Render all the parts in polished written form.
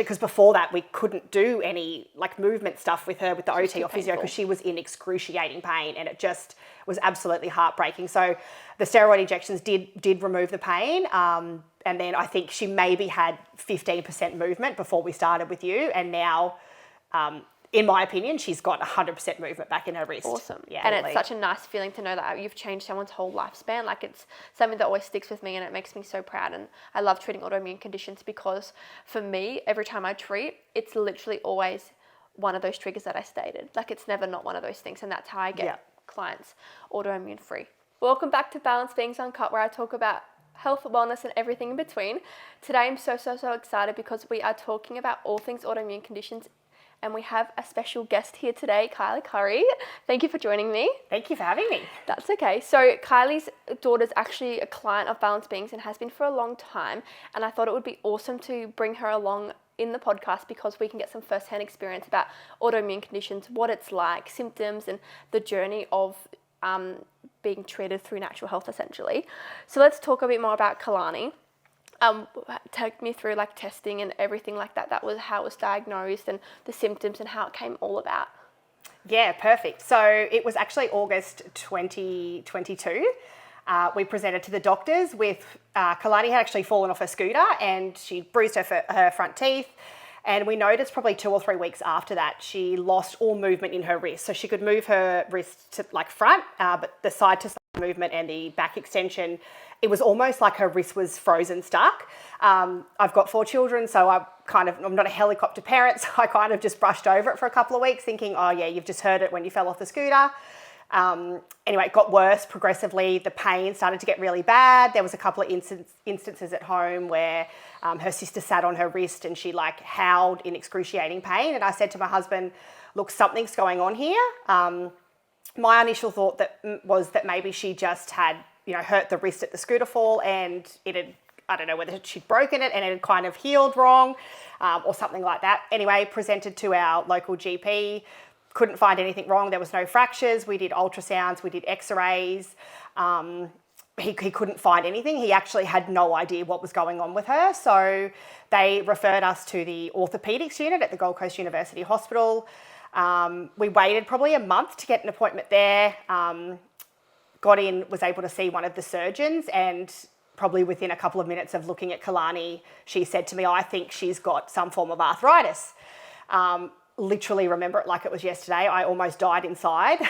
because before that we couldn't do any like movement stuff with her with the OT or physio because she was in excruciating pain, and it just was absolutely heartbreaking. So the steroid injections did remove the pain, and then I think she maybe had 15% movement before we started with you, and now in my opinion, she's got 100% movement back in her wrist. Awesome. Yeah, and it's such a nice feeling to know that you've changed someone's whole lifespan. Like, it's something that always sticks with me, and it makes me so proud. And I love treating autoimmune conditions because for me, every time I treat, it's literally always one of those triggers that I stated. Like, it's never not one of those things. And that's how I get clients autoimmune free. Welcome back to Balance Beings Uncut, where I talk about health, wellness, and everything in between. Today, I'm so excited because we are talking about all things autoimmune conditions. And we have a special guest here today, Kylie. Thank you for joining me. Thank you for having me. That's okay. So Kylie's daughter's actually a client of Balance Beings and has been for a long time. And I thought it would be awesome to bring her along in the podcast because we can get some firsthand experience about autoimmune conditions, what it's like, symptoms, and the journey of being treated through natural health, essentially. So let's talk a bit more about Kylie. Take me through like testing and everything like that. That was how it was diagnosed and the symptoms and how it came all about. Yeah, perfect. So it was actually August 2022. We presented to the doctors with Kylie had actually fallen off her scooter and she bruised her front teeth. And we noticed probably 2 or 3 weeks after that, she lost all movement in her wrist. So she could move her wrist to like front, but the side to side movement and the back extension, it was almost like her wrist was frozen stuck. I've got 4 children, so I'm not a helicopter parent, so I kind of just brushed over it for a couple of weeks thinking, oh yeah, you've just heard it when you fell off the scooter. Anyway, it got worse progressively. The pain started to get really bad. There was a couple of instances at home where her sister sat on her wrist and she like howled in excruciating pain. And I said to my husband, look, something's going on here. My initial thought was that maybe she just had, hurt the wrist at the scooter fall and it had, I don't know whether she'd broken it and it had kind of healed wrong or something like that. Anyway, presented to our local GP, couldn't find anything wrong. There was no fractures. We did ultrasounds, we did x-rays. He couldn't find anything. He actually had no idea what was going on with her. So they referred us to the orthopedics unit at the Gold Coast University Hospital. We waited probably a month to get an appointment there. Got in, was able to see one of the surgeons, and probably within a couple of minutes of looking at Kylie, she said to me, I think she's got some form of arthritis. Literally remember it like it was yesterday. I almost died inside.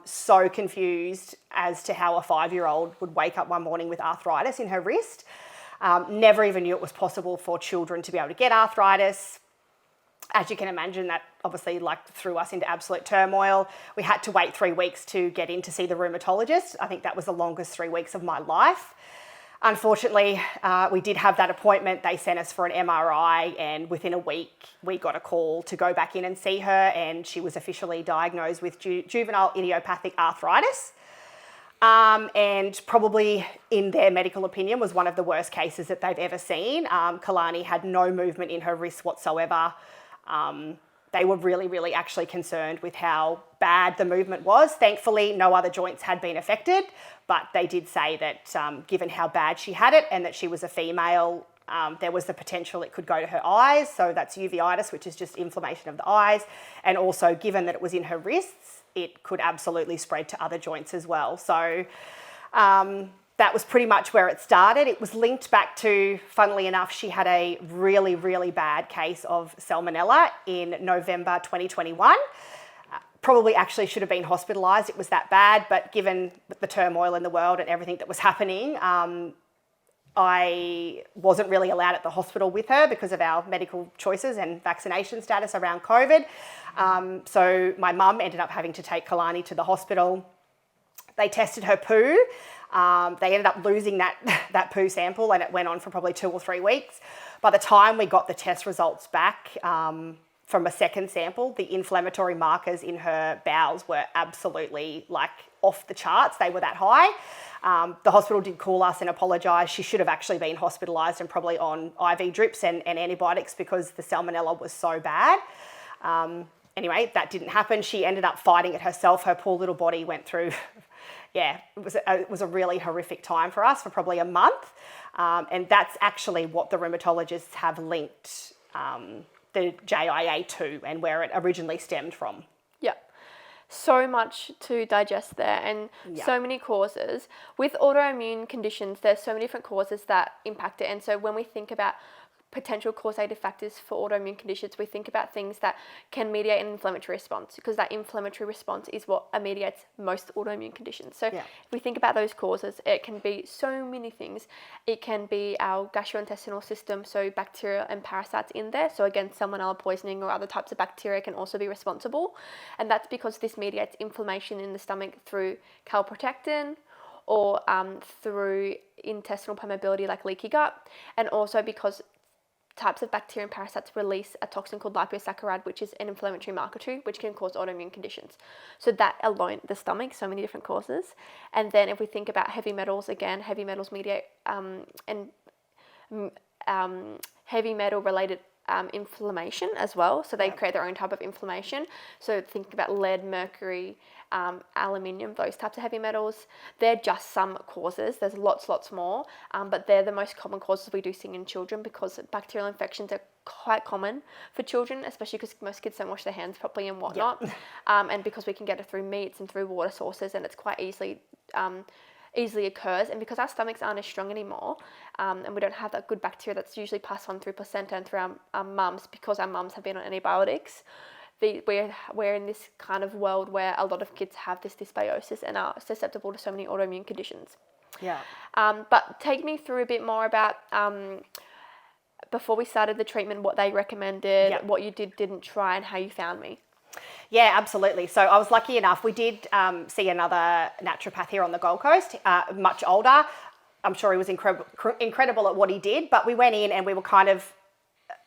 So confused as to how a 5-year-old would wake up one morning with arthritis in her wrist. Never even knew it was possible for children to be able to get arthritis. As you can imagine, that obviously threw us into absolute turmoil. We had to wait 3 weeks to get in to see the rheumatologist. I think that was the longest 3 weeks of my life. Unfortunately, we did have that appointment. They sent us for an MRI, and within a week, we got a call to go back in and see her, and she was officially diagnosed with juvenile idiopathic arthritis. And probably, in their medical opinion, was one of the worst cases that they've ever seen. Kylie had no movement in her wrist whatsoever. They were really actually concerned with how bad the movement was. Thankfully, no other joints had been affected, but they did say that given how bad she had it and that she was a female, there was the potential it could go to her eyes. So that's uveitis, which is just inflammation of the eyes. And also, given that it was in her wrists, it could absolutely spread to other joints as well. So that was pretty much where it started. It was linked back to, funnily enough, she had a really bad case of salmonella in November 2021. Probably actually should have been hospitalised. It was that bad, but given the turmoil in the world and everything that was happening, I wasn't really allowed at the hospital with her because of our medical choices and vaccination status around COVID. So my mum ended up having to take Kylie to the hospital. They tested her poo. They ended up losing that poo sample, and it went on for probably 2 or 3 weeks. By the time we got the test results back from a second sample, the inflammatory markers in her bowels were absolutely off the charts. They were that high. The hospital did call us and apologise. She should have actually been hospitalised and probably on IV drips and antibiotics because the salmonella was so bad. Anyway, that didn't happen. She ended up fighting it herself. Her poor little body went through... Yeah, it was a really horrific time for us for probably a month. And that's actually what the rheumatologists have linked the JIA2 and where it originally stemmed from. Yeah. So much to digest there, and so many causes. With autoimmune conditions, there's so many different causes that impact it. And so when we think about potential causative factors for autoimmune conditions, we think about things that can mediate an inflammatory response, because that inflammatory response is what mediates most autoimmune conditions. So if we think about those causes, it can be so many things. It can be our gastrointestinal system, so bacteria and parasites in there. So again, salmonella poisoning or other types of bacteria can also be responsible. And that's because this mediates inflammation in the stomach through calprotectin, or through intestinal permeability like leaky gut, and also because types of bacteria and parasites release a toxin called liposaccharide, which is an inflammatory marker too, which can cause autoimmune conditions. So that alone, the stomach, so many different causes. And then if we think about heavy metals, again, heavy metals mediate heavy metal related inflammation as well. So they create their own type of inflammation. So think about lead, mercury, aluminium, those types of heavy metals. They're just some causes. There's lots more, but they're the most common causes we do see in children, because bacterial infections are quite common for children, especially because most kids don't wash their hands properly and whatnot. And because we can get it through meats and through water sources, and it's quite easily occurs. And because our stomachs aren't as strong anymore, and we don't have that good bacteria that's usually passed on through placenta and through our mums, because our mums have been on antibiotics, we're in this kind of world where a lot of kids have this dysbiosis and are susceptible to so many autoimmune conditions. But take me through a bit more about before we started the treatment, what they recommended, what you didn't try, and how you found me. Yeah, absolutely. So I was lucky enough. We did see another naturopath here on the Gold Coast, much older. I'm sure he was incredible at what he did, but we went in and we were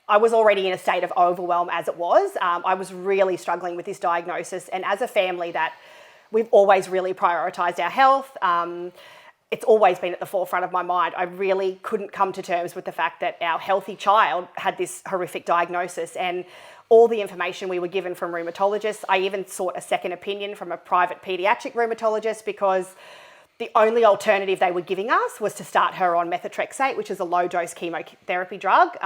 I was already in a state of overwhelm as it was. I was really struggling with this diagnosis, and as a family that we've always really prioritised our health. It's always been at the forefront of my mind. I really couldn't come to terms with the fact that our healthy child had this horrific diagnosis, and all the information we were given from rheumatologists. I even sought a second opinion from a private paediatric rheumatologist, because the only alternative they were giving us was to start her on methotrexate, which is a low-dose chemotherapy drug.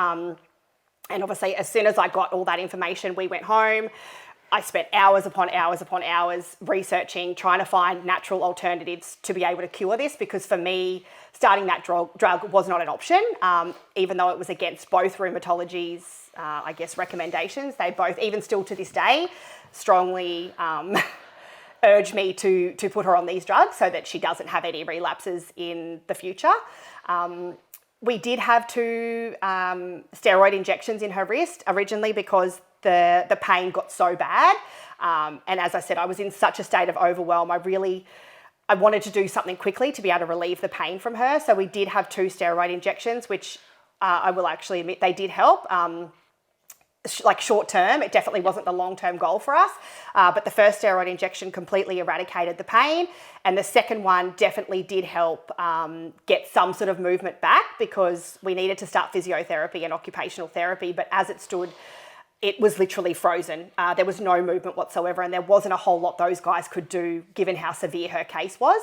And obviously, as soon as I got all that information, we went home. I spent hours upon hours researching, trying to find natural alternatives to be able to cure this, because for me, starting that drug was not an option, even though it was against both rheumatology's, recommendations. They both, even still to this day, strongly urge me to put her on these drugs so that she doesn't have any relapses in the future. We did have 2 steroid injections in her wrist originally, because the pain got so bad. And as I said, I was in such a state of overwhelm. I wanted to do something quickly to be able to relieve the pain from her. So we did have 2 steroid injections, which I will actually admit they did help. Like short term, it definitely wasn't the long-term goal for us. But the first steroid injection completely eradicated the pain. And the second one definitely did help get some sort of movement back, because we needed to start physiotherapy and occupational therapy. But as it stood, it was literally frozen. There was no movement whatsoever, and there wasn't a whole lot those guys could do given how severe her case was.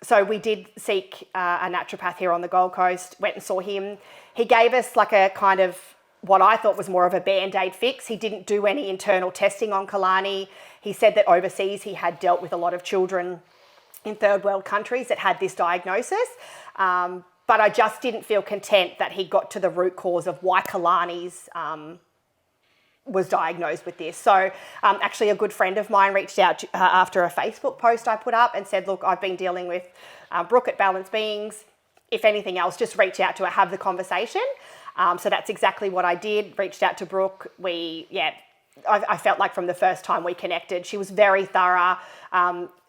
So we did seek a naturopath here on the Gold Coast, went and saw him. He gave us like a kind of what I thought was more of a Band-Aid fix. He didn't do any internal testing on Kylie. He said that overseas he had dealt with a lot of children in third world countries that had this diagnosis. But I just didn't feel content that he got to the root cause of why Kylie's was diagnosed with this. So actually a good friend of mine reached out after a Facebook post I put up and said, look, I've been dealing with Brooke at Balanced Beings. If anything else, just reach out to her, have the conversation. So that's exactly what I did, reached out to Brooke. I felt like from the first time we connected, she was very thorough,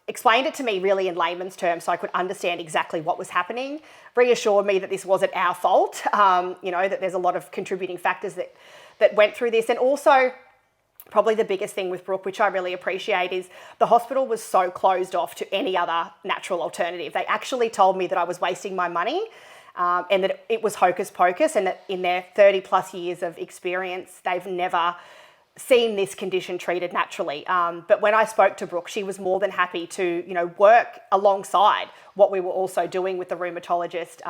explained it to me really in layman's terms so I could understand exactly what was happening, reassured me that this wasn't our fault, that there's a lot of contributing factors that went through this. And also, probably the biggest thing with Brooke, which I really appreciate, is the hospital was so closed off to any other natural alternative. They actually told me that I was wasting my money, and that it was hocus pocus, and that in their 30 plus years of experience, they've never seen this condition treated naturally. But when I spoke to Brooke, she was more than happy to, work alongside what we were also doing with the rheumatologist,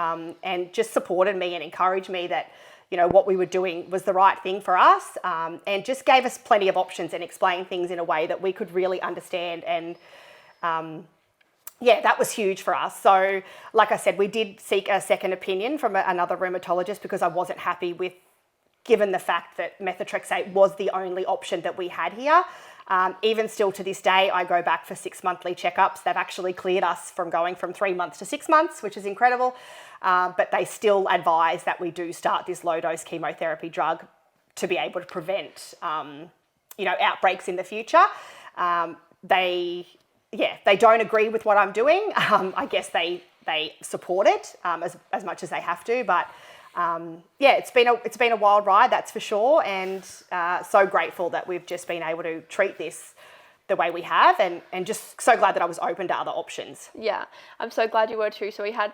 and just supported me and encouraged me that, what we were doing was the right thing for us, and just gave us plenty of options and explained things in a way that we could really understand. And that was huge for us. So like I said, we did seek a second opinion from another rheumatologist because I wasn't happy with, given the fact that methotrexate was the only option that we had here. Even still to this day, I go back for 6 monthly checkups. They've actually cleared us from going from 3 months to 6 months, which is incredible. But they still advise that we do start this low-dose chemotherapy drug to be able to prevent, outbreaks in the future. They don't agree with what I'm doing. I guess they support it as much as they have to, but it's been a wild ride, that's for sure, and so grateful that we've just been able to treat this the way we have, and just so glad that I was open to other options. Yeah, I'm so glad you were too. So we had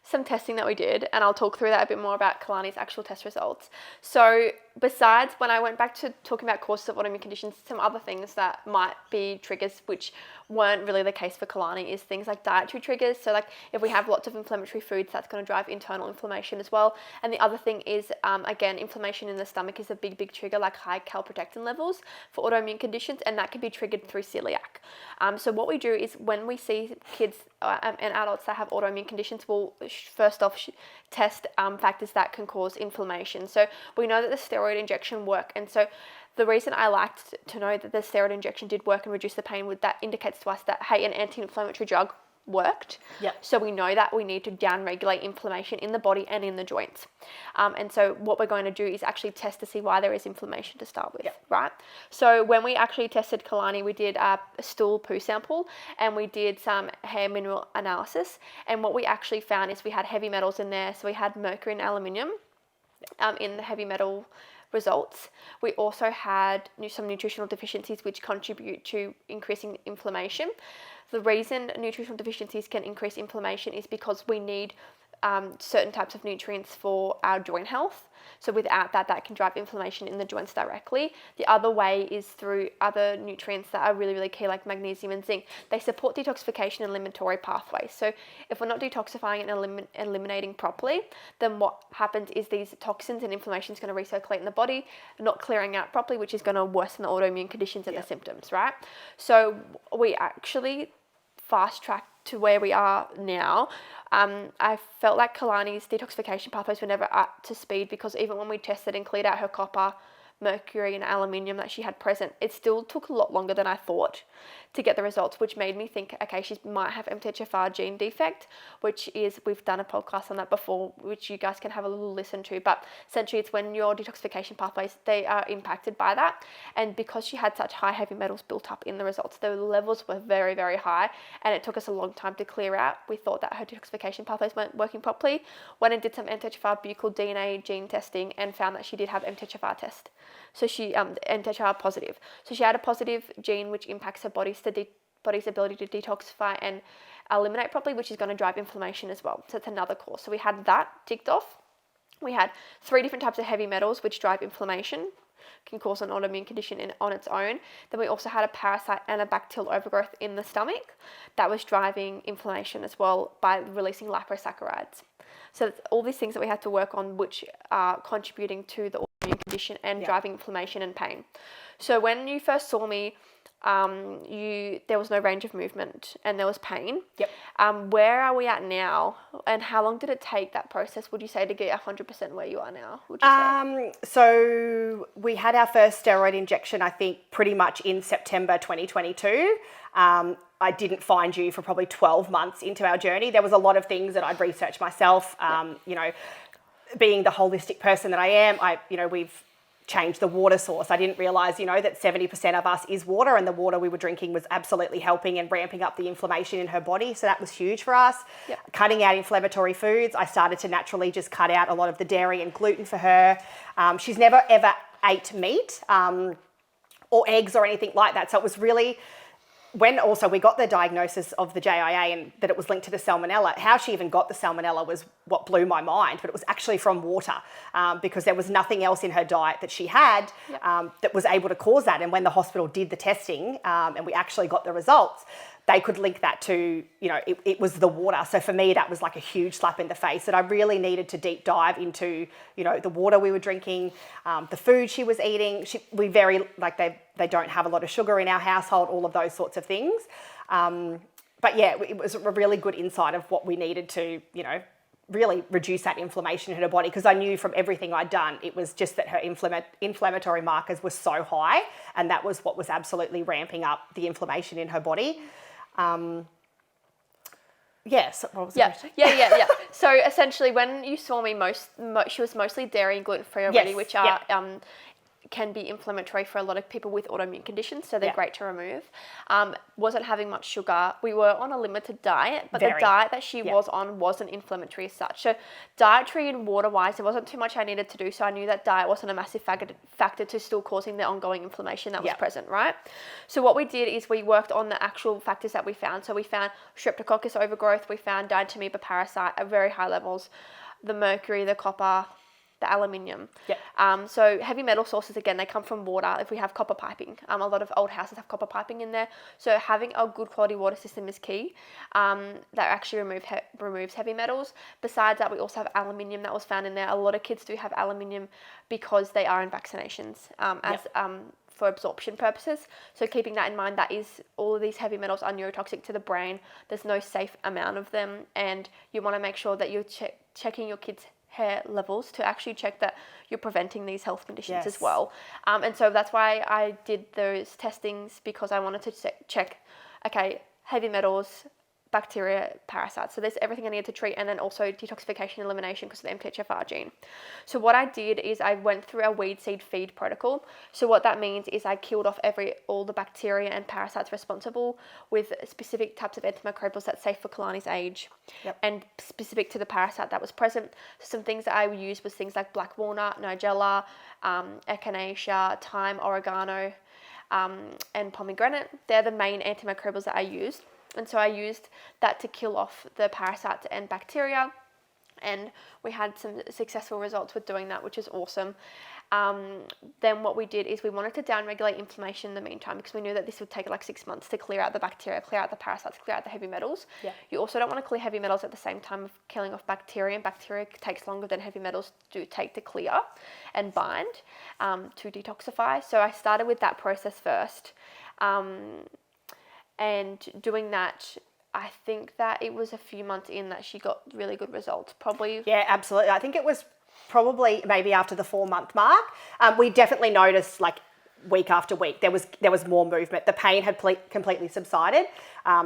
some testing that we did, and I'll talk through that a bit more about Kalani's actual test results. So besides, when I went back to talking about causes of autoimmune conditions, some other things that might be triggers which weren't really the case for Kalani is things like dietary triggers. So like if we have lots of inflammatory foods, that's going to drive internal inflammation as well. And the other thing is, again, inflammation in the stomach is a big trigger, like high calprotectin levels for autoimmune conditions, and that can be triggered through celiac. So what we do is when we see kids and adults that have autoimmune conditions, we'll first off test factors that can cause inflammation. So we know that the steroid injection work, and so the reason I liked to know that the steroid injection did work and reduce the pain, that indicates to us that, hey, an anti-inflammatory drug worked. Yep. So we know that we need to down-regulate inflammation in the body and in the joints. And so what we're going to do is actually test to see why there is inflammation to start with, yep. right? So when we actually tested Kalani, we did a stool poo sample and we did some hair mineral analysis. And what we actually found is we had heavy metals in there. So we had mercury and aluminium in the heavy metal results. We also had some nutritional deficiencies which contribute to increasing inflammation. The reason nutritional deficiencies can increase inflammation is because we need certain types of nutrients for our joint health. So without that can drive inflammation in the joints directly. The other way is through other nutrients that are really key, like magnesium and zinc. They support detoxification and eliminatory pathways. So if we're not detoxifying and eliminating properly, then what happens is these toxins and inflammation is going to recirculate in the body, not clearing out properly, which is going to worsen the autoimmune conditions and the symptoms, right? So we actually fast track to where we are now. I felt like Kalani's detoxification pathways were never up to speed, because even when we tested and cleared out her copper, mercury and aluminium that she had present, it still took a lot longer than I thought to get the results, which made me think, okay, she might have MTHFR gene defect, which is, we've done a podcast on that before, which you guys can have a little listen to, but essentially it's when your detoxification pathways, they are impacted by that. And because she had such high heavy metals built up in the results, the levels were very high, and it took us a long time to clear out. We thought that her detoxification pathways weren't working properly. Went and did some MTHFR buccal DNA gene testing and found that she did have MTHFR test. So she MTHFR positive. So she had a positive gene which impacts her body's ability to detoxify and eliminate properly, which is going to drive inflammation as well. So it's another cause. So we had that ticked off. We had 3 different types of heavy metals which drive inflammation, can cause an autoimmune condition on its own. Then we also had a parasite and a bacterial overgrowth in the stomach that was driving inflammation as well by releasing liposaccharides. So it's all these things that we had to work on, which are contributing to the autoimmune condition and driving inflammation and pain. So when you first saw me, there was no range of movement and there was pain. Yep. Where are we at now, and how long did it take, that process, would you say, to get 100% where you are now? Would you say? So we had our first steroid injection, I think, pretty much in September 2022. I didn't find you for probably 12 months into our journey. There was a lot of things that I'd researched myself. Being the holistic person that I am, we've changed the water source. I didn't realise, that 70% of us is water, and the water we were drinking was absolutely helping and ramping up the inflammation in her body. So that was huge for us. Yep. Cutting out inflammatory foods. I started to naturally just cut out a lot of the dairy and gluten for her. She's never ever ate meat or eggs or anything like that. So it was really, when also we got the diagnosis of the JIA and that it was linked to the salmonella, how she even got the salmonella was what blew my mind, but it was actually from water, because there was nothing else in her diet that she had that was able to cause that. And when the hospital did the testing and we actually got the results, they could link that to, it was the water. So for me, that was like a huge slap in the face, that I really needed to deep dive into, the water we were drinking, the food she was eating. They don't have a lot of sugar in our household, all of those sorts of things. But yeah, it was a really good insight of what we needed to, really reduce that inflammation in her body, because I knew from everything I'd done, it was just that her inflammatory markers were so high, and that was what was absolutely ramping up the inflammation in her body. Yes. What was the question? Yeah. So essentially, when you saw me, she was mostly dairy and gluten-free already, Yes, which are can be inflammatory for a lot of people with autoimmune conditions, so they're great to remove. Wasn't having much sugar. We were on a limited diet, but the diet that she was on wasn't inflammatory as such. So dietary and water-wise, there wasn't too much I needed to do, so I knew that diet wasn't a massive factor to still causing the ongoing inflammation that was present, right? So what we did is we worked on the actual factors that we found. So we found Streptococcus overgrowth, we found Diatomeba parasite at very high levels, the mercury, the copper, the aluminium. So heavy metal sources, again, they come from water. If we have copper piping, a lot of old houses have copper piping in there. So having a good quality water system is key. That actually removes heavy metals. Besides that, we also have aluminium that was found in there. A lot of kids do have aluminium because they are in vaccinations for absorption purposes. So keeping that in mind, that is, all of these heavy metals are neurotoxic to the brain. There's no safe amount of them, and you want to make sure that you're checking your kids' hair levels to actually check that you're preventing these health conditions as well. And so that's why I did those testings, because I wanted to check, okay, heavy metals, bacteria, parasites. So there's everything I needed to treat, and then also detoxification and elimination because of the MTHFR gene. So what I did is I went through a weed seed feed protocol. So what that means is I killed off all the bacteria and parasites responsible with specific types of antimicrobials that's safe for Kalani's age, and specific to the parasite that was present. Some things that I used was things like black walnut, nigella, echinacea, thyme, oregano, and pomegranate. They're the main antimicrobials that I used. And so I used that to kill off the parasites and bacteria, and we had some successful results with doing that, which is awesome. Then what we did is we wanted to downregulate inflammation in the meantime, because we knew that this would take like 6 months to clear out the bacteria, clear out the parasites, clear out the heavy metals. You also don't want to clear heavy metals at the same time of killing off bacteria, and bacteria takes longer than heavy metals do take to clear and bind to detoxify. So I started with that process first. And doing that, I think that it was a few months in that she got really good results, probably. Yeah, absolutely. I think it was probably maybe after the 4-month mark. We definitely noticed, like, week after week, there was more movement. The pain had completely subsided.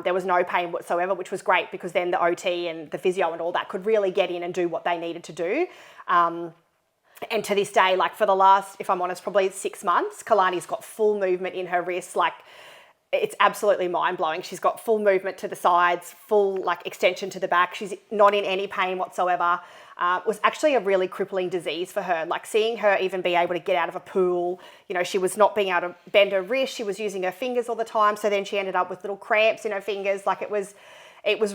There was no pain whatsoever, which was great, because then the OT and the physio and all that could really get in and do what they needed to do. And to this day, like, for the last, if I'm honest, probably 6 months, Kalani's got full movement in her wrists. Like, it's absolutely mind-blowing. She's got full movement to the sides, full like extension to the back. She's not in any pain whatsoever. It was actually a really crippling disease for her. Like, seeing her even be able to get out of a pool, she was not being able to bend her wrist. She was using her fingers all the time. So then she ended up with little cramps in her fingers. Like, it was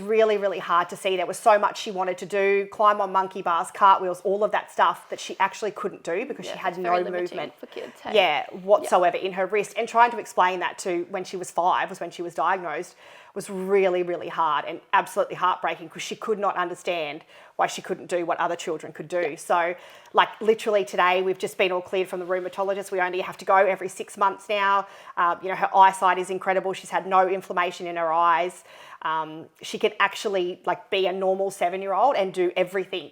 really, really hard to see. There was so much she wanted to do, climb on monkey bars, cartwheels, all of that stuff that she actually couldn't do because she had no movement for kids, hey? whatsoever in her wrist. And trying to explain that to when she was 5, was when she was diagnosed, was really, really hard and absolutely heartbreaking, because she could not understand why she couldn't do what other children could do. So, like, literally today, we've just been all cleared from the rheumatologist. We only have to go every 6 months now. Her eyesight is incredible. She's had no inflammation in her eyes. She can actually, like, be a normal 7-year-old and do everything.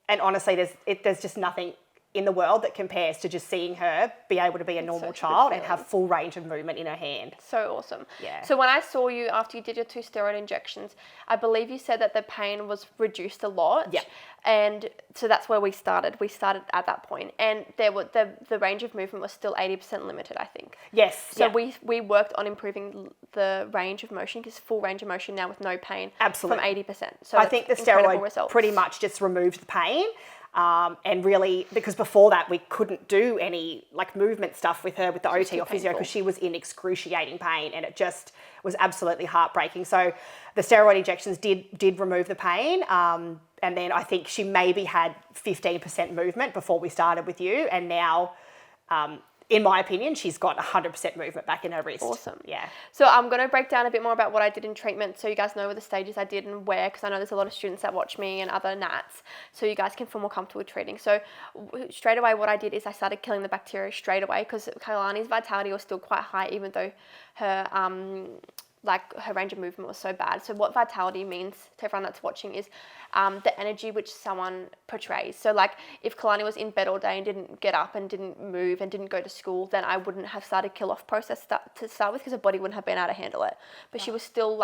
And honestly, there's just nothing in the world that compares to just seeing her be able to be a normal child and have full range of movement in her hand. So awesome. Yeah. So when I saw you after you did your 2 steroid injections, I believe you said that the pain was reduced a lot. Yeah. And so that's where we started. We started at that point, and there were the range of movement was still 80% limited, I think. Yes. So we worked on improving the range of motion, because full range of motion now with no pain. Absolutely. From 80%. So I think the steroid pretty much just removed the pain. And really, because before that we couldn't do any like movement stuff with her with the OT or physio, because she was in excruciating pain, and it just was absolutely heartbreaking. So the steroid injections did remove the pain, and then I think she maybe had 15% movement before we started with you, and now in my opinion, she's got 100% movement back in her wrist. Awesome. Yeah. So I'm going to break down a bit more about what I did in treatment so you guys know the stages I did and where, because I know there's a lot of students that watch me and other nats, so you guys can feel more comfortable with treating. So straight away what I did is I started killing the bacteria straight away, because Kailani's vitality was still quite high even though her her range of movement was so bad. So what vitality means to everyone that's watching is the energy which someone portrays. So like if Kalani was in bed all day and didn't get up and didn't move and didn't go to school, then I wouldn't have started kill-off process to start with, because her body wouldn't have been able to handle it. But she was still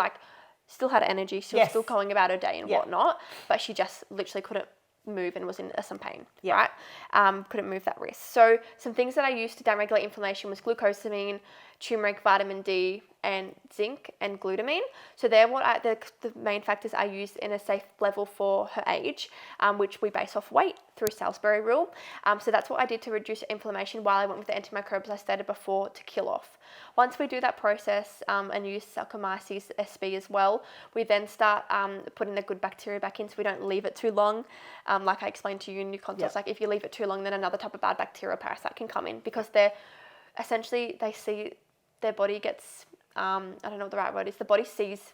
still had energy, she was still going about her day and whatnot, but she just literally couldn't move and was in some pain, right? Couldn't move that wrist. So some things that I used to downregulate inflammation was glucosamine, turmeric, vitamin D, and zinc and glutamine. So they're the main factors I used in a safe level for her age, which we base off weight through Salisbury rule. So that's what I did to reduce inflammation, while I went with the antimicrobials I stated before to kill off. Once we do that process and use Saccharomyces sb as well, we then start putting the good bacteria back in, so we don't leave it too long. Like I explained to you in your consults, like if you leave it too long, then another type of bad bacteria or parasite can come in, because they're essentially, they see their body gets, I don't know what the right word is, the body sees,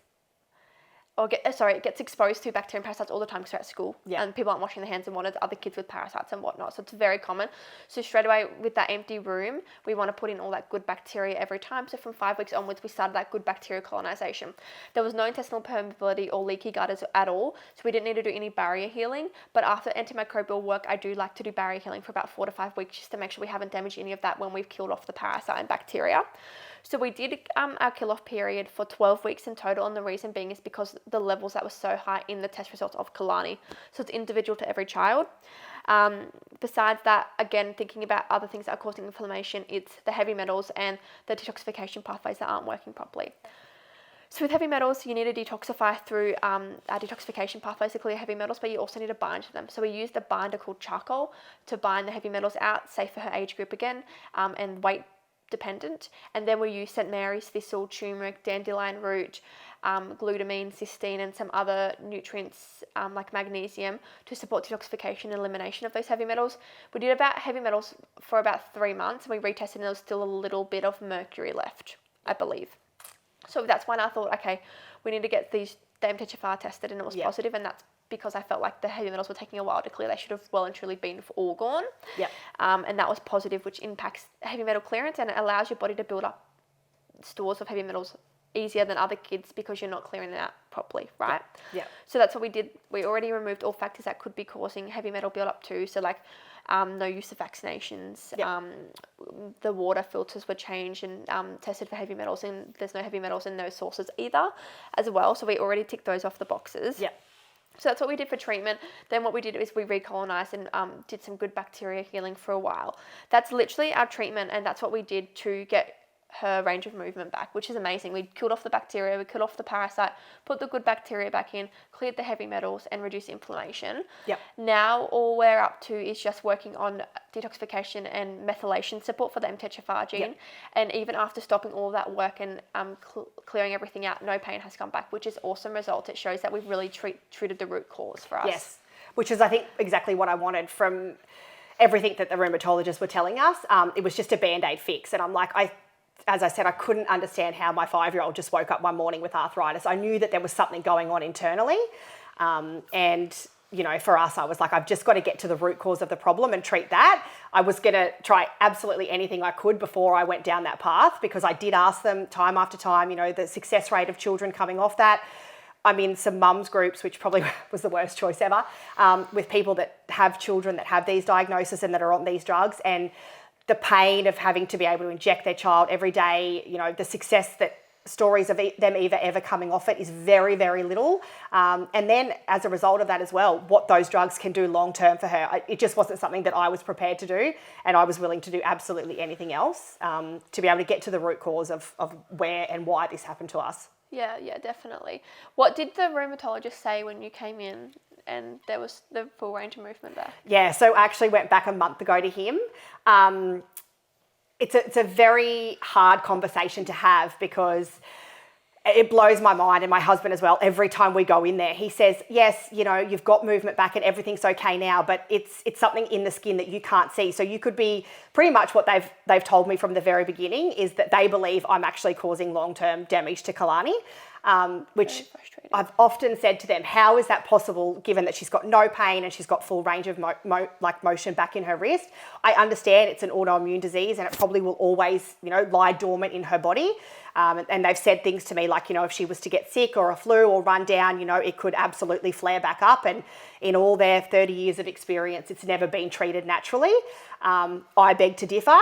it gets exposed to bacteria and parasites all the time because they're at school, and people aren't washing their hands and wanted other kids with parasites and whatnot. So it's very common. So straight away with that empty room, we want to put in all that good bacteria every time. So from 5 weeks onwards, we started that good bacteria colonization. There was no intestinal permeability or leaky gut at all, so we didn't need to do any barrier healing. But after antimicrobial work, I do like to do barrier healing for about 4 to 5 weeks, just to make sure we haven't damaged any of that when we've killed off the parasite and bacteria. So we did our kill-off period for 12 weeks in total, and the reason being is because the levels that were so high in the test results of Kalani. So it's individual to every child. Besides that, again, thinking about other things that are causing inflammation, it's the heavy metals and the detoxification pathways that aren't working properly. So with heavy metals, you need to detoxify through our detoxification pathways to clear heavy metals, but you also need to bind to them. So we used a binder called charcoal to bind the heavy metals out, safe for her age group again, and weight dependent. And then we use St. Mary's thistle, turmeric, dandelion root, glutamine, cysteine, and some other nutrients like magnesium to support detoxification and elimination of those heavy metals. We did about heavy metals for about 3 months, and we retested and there was still a little bit of mercury left, I believe. So that's when I thought, okay, we need to get the MTHFR tested, and it was positive, and that's because I felt like the heavy metals were taking a while to clear. They should have well and truly been all gone. And that was positive, which impacts heavy metal clearance, and it allows your body to build up stores of heavy metals easier than other kids because you're not clearing them out properly, right? So that's what we did. We already removed all factors that could be causing heavy metal build-up too. So like no use of vaccinations, the water filters were changed and tested for heavy metals, and there's no heavy metals in those sources either as well. So we already ticked those off the boxes. So that's what we did for treatment. Then what we did is we recolonized and did some good bacteria healing for a while. That's literally our treatment, and that's what we did to get her range of movement back, which is amazing. We killed off the bacteria, we killed off the parasite, put the good bacteria back in, cleared the heavy metals, and reduced inflammation. Now all we're up to is just working on detoxification and methylation support for the MTHFR gene. And even after stopping all that work and clearing everything out, no pain has come back, which is awesome result. It shows that we've really treated the root cause for us. Yes, which is I think exactly what I wanted from everything that the rheumatologists were telling us. It was just a Band-Aid fix, and I'm like, as I said, I couldn't understand how my 5-year-old just woke up one morning with arthritis. I knew that there was something going on internally. And, you know, for us, I was like, I've just got to get to the root cause of the problem and treat that. I was going to try absolutely anything I could before I went down that path, because I did ask them time after time, you know, the success rate of children coming off that. I'm in some mums groups, which probably was the worst choice ever, with people that have children that have these diagnoses and that are on these drugs. And the pain of having to be able to inject their child every day, you know, the success that stories of them ever coming off it is very, very little. And then as a result of that as well, what those drugs can do long term for her, it just wasn't something that I was prepared to do. And I was willing to do absolutely anything else to be able to get to the root cause of where and why this happened to us. Yeah, definitely. What did the rheumatologist say when you came in and there was the full range of movement there? Yeah, so I actually went back a month ago to him. It's a very hard conversation to have, because it blows my mind, and my husband as well. Every time we go in there, he says, yes, you've got movement back and everything's okay now, but it's something in the skin that you can't see. So you could be pretty much what they've told me from the very beginning is that they believe I'm actually causing long-term damage to Kalani, which I've often said to them, how is that possible given that she's got no pain and she's got full range of motion back in her wrist? I understand it's an autoimmune disease and it probably will always, lie dormant in her body. And they've said things to me like, if she was to get sick or a flu or run down, it could absolutely flare back up. And in all their 30 years of experience, it's never been treated naturally. I beg to differ.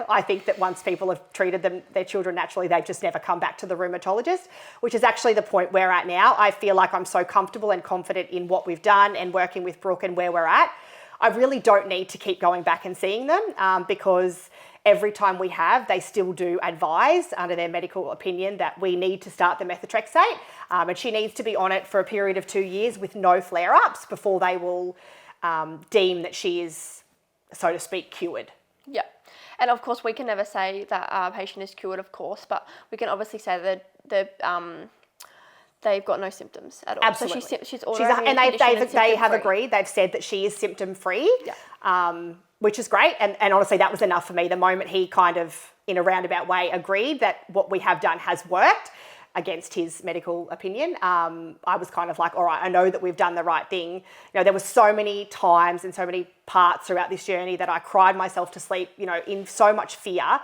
I think that once people have treated their children naturally, they've just never come back to the rheumatologist, which is actually the point we're at now. I feel like I'm so comfortable and confident in what we've done and working with Brooke and where we're at. I really don't need to keep going back and seeing them because every time we have, they still do advise under their medical opinion that we need to start the methotrexate, and she needs to be on it for a period of 2 years with no flare-ups before they will deem that she is, so to speak, cured. Yeah. And of course, we can never say that our patient is cured, of course, but we can obviously say that they've got no symptoms at all. Absolutely. So she's autoimmune and they have agreed. They've said that she is symptom-free. Yeah. Which is great. And honestly, that was enough for me. The moment he kind of, in a roundabout way, agreed that what we have done has worked against his medical opinion, I was kind of like, all right, I know that we've done the right thing. There were so many times and so many parts throughout this journey that I cried myself to sleep, in so much fear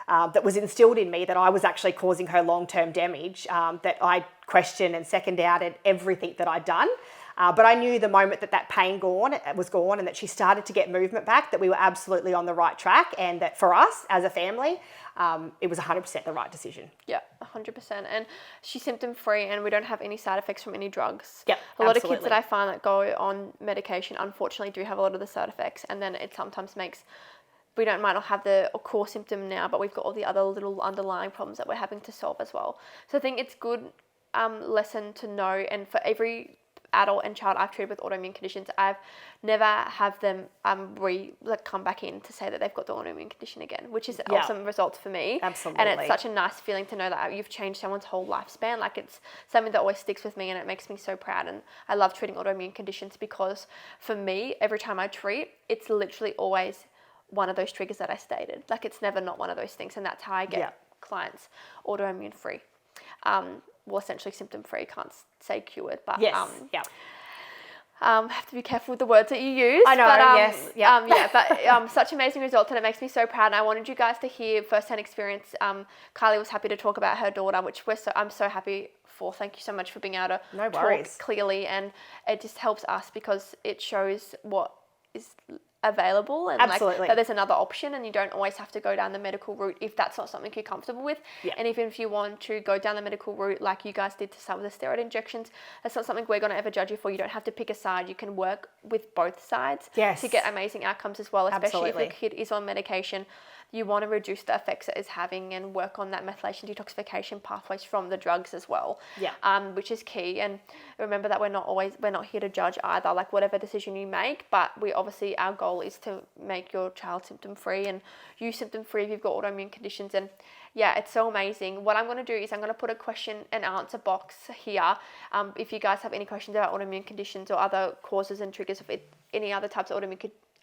that was instilled in me that I was actually causing her long-term damage, that I questioned and second doubted everything that I'd done. But I knew the moment that pain was gone and that she started to get movement back, that we were absolutely on the right track, and that for us as a family, it was 100% the right decision. Yeah, 100%. And she's symptom-free and we don't have any side effects from any drugs. Yep, a lot of kids that I find that go on medication, unfortunately, do have a lot of the side effects, and then it sometimes makes... We might not have the core symptom now, but we've got all the other little underlying problems that we're having to solve as well. So I think it's good lesson to know, and for every adult and child I've treated with autoimmune conditions, I've never have them come back in to say that they've got the autoimmune condition again, which is awesome results for me. Absolutely. And it's such a nice feeling to know that you've changed someone's whole lifespan. Like, it's something that always sticks with me and it makes me so proud. And I love treating autoimmune conditions because for me, every time I treat, it's literally always one of those triggers that I stated. Like, it's never not one of those things, and that's how I get clients autoimmune free. Well, essentially symptom free. Can't say cured, but have to be careful with the words that you use. I know. But but such amazing results, and it makes me so proud. And I wanted you guys to hear firsthand experience. Kylie was happy to talk about her daughter, which I'm so happy for. Thank you so much for being able to talk clearly, and it just helps us because it shows what is available, and like that there's another option, and you don't always have to go down the medical route if that's not something you're comfortable with. And even if you want to go down the medical route like you guys did to some of the steroid injections, that's not something we're going to ever judge you for. You don't have to pick a side. You can work with both sides to get amazing outcomes as well, especially if your kid is on medication. You want to reduce the effects it is having and work on that methylation detoxification pathways from the drugs as well, which is key. And remember that we're not here to judge either, like whatever decision you make, but our goal is to make your child symptom free and you symptom free if you've got autoimmune conditions. And it's so amazing. What I'm going to do is I'm going to put a question and answer box here. If you guys have any questions about autoimmune conditions or other causes and triggers of any other types of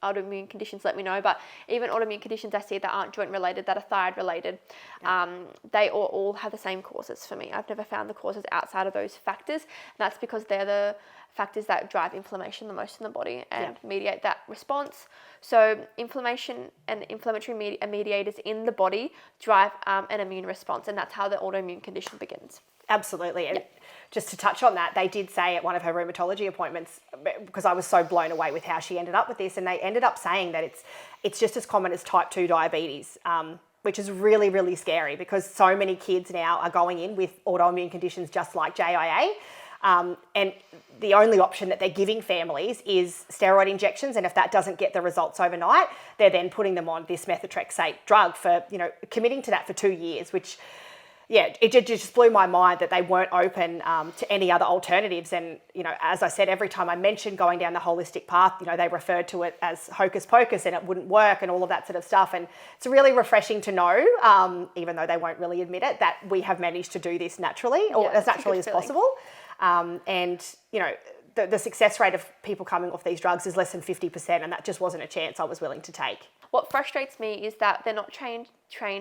autoimmune conditions, let me know. But even autoimmune conditions I see that aren't joint related, that are thyroid related, they all have the same causes for me. I've never found the causes outside of those factors, and that's because they're the factors that drive inflammation the most in the body and mediate that response. So inflammation and inflammatory mediators in the body drive an immune response, and that's how the autoimmune condition begins. Absolutely. And just to touch on that, they did say at one of her rheumatology appointments, because I was so blown away with how she ended up with this, and they ended up saying that it's just as common as type 2 diabetes, which is really, really scary because so many kids now are going in with autoimmune conditions just like JIA. And the only option that they're giving families is steroid injections. And if that doesn't get the results overnight, they're then putting them on this methotrexate drug for, committing to that for 2 years, which, yeah, it just blew my mind that they weren't open to any other alternatives. And, you know, as I said, every time I mentioned going down the holistic path, you know, they referred to it as hocus pocus and it wouldn't work and all of that sort of stuff. And it's really refreshing to know, even though they won't really admit it, that we have managed to do this naturally, or as naturally as possible. And, you know, the success rate of people coming off these drugs is less than 50%, and that just wasn't a chance I was willing to take. What frustrates me is that they're not trained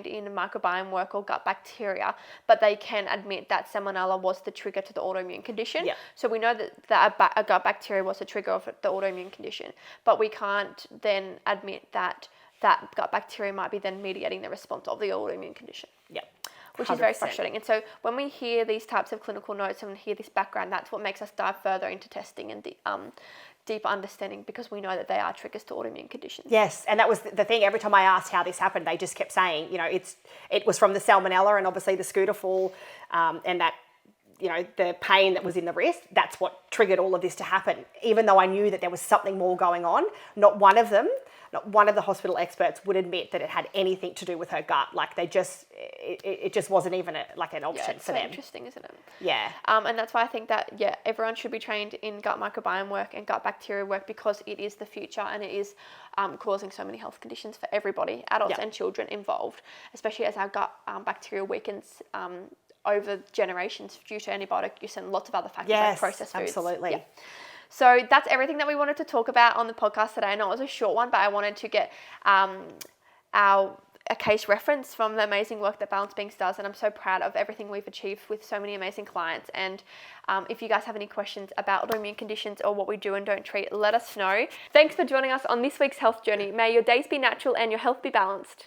in microbiome work or gut bacteria, but they can admit that salmonella was the trigger to the autoimmune condition. Yeah. So we know that a gut bacteria was the trigger of the autoimmune condition, but we can't then admit that gut bacteria might be then mediating the response of the autoimmune condition. Yeah. Which is very frustrating. And so when we hear these types of clinical notes and hear this background, that's what makes us dive further into testing and deeper understanding, because we know that they are triggers to autoimmune conditions. Yes, and that was the thing. Every time I asked how this happened, they just kept saying, you know, it was from the salmonella and obviously the scooter fall, and that, you know, the pain that was in the wrist, that's what triggered all of this to happen. Even though I knew that there was something more going on, not one of the hospital experts would admit that it had anything to do with her gut. Like it just wasn't even an option for them. Interesting, isn't it? Yeah. And that's why I think that, everyone should be trained in gut microbiome work and gut bacteria work, because it is the future and it is causing so many health conditions for everybody, adults and children involved, especially as our gut bacteria weakens over generations due to antibiotic use and lots of other factors like processed foods. Absolutely. Yeah. So that's everything that we wanted to talk about on the podcast today. I know it was a short one, but I wanted to get a case reference from the amazing work that Balance Beings does, and I'm so proud of everything we've achieved with so many amazing clients. And if you guys have any questions about autoimmune conditions or what we do and don't treat, let us know. Thanks for joining us on this week's health journey. May your days be natural and your health be balanced.